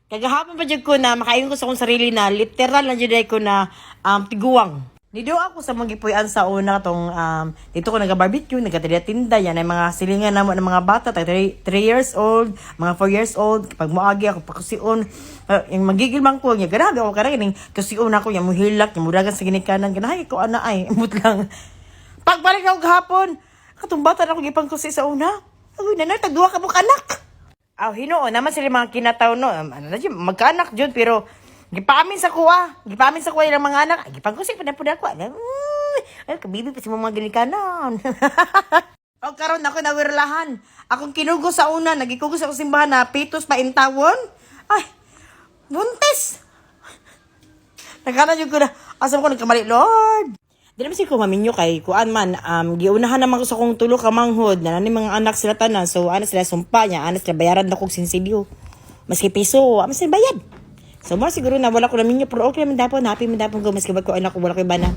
Kagahapon pa jud ko na makaingon ko sa akong sarili na literal na jud ko na tiguang. Nido ako sa mga gipuy-an sa una tong dito ko naga-barbecue, nagatitinda yan ay mga silingan namo ng mga bata, 3 years old, mga 4 years old, kapag moagi ako pakusion, yung magigil man ko, nya grabe ako karang ning kusion ako, yung muhilak, yung muragan sa ginikanan, ganahay ko ana ay, imot lang. Pagbalik ako gahapon, katong bata na ako gipangkusi sa una. Uy, nanay, tagduwa ka mo anak. Aw, Hinoo, naman sila mga kinataw no. Ano na dyan, magkaanak dyan, pero gipamin sa kuha. Gipamin sa kuha ilang mga anak. Ay, gipangkusik pa na po na kuha. Ay, kabibi pa si mga ginikanan. O, karon ako nawirlahan. Akong kinugo sa una, nagikugo sa simbahan na pitos pa intawon. Ay, buntis. Nagkanan yung ko na, asam ko nagkamali, Lord. Di naman si ko maminyo kay kuan man giunahan naman ko sa kong tulo ka manghod na nani mga anak sila tanan so ana sila sumpa niya ana sila bayaran na kog sinsilyo maski piso amo sila bayad so mo siguro na wala ko na minyo pero okay man dapat happy man dapat ko maski bag ko anak ko wala ko bana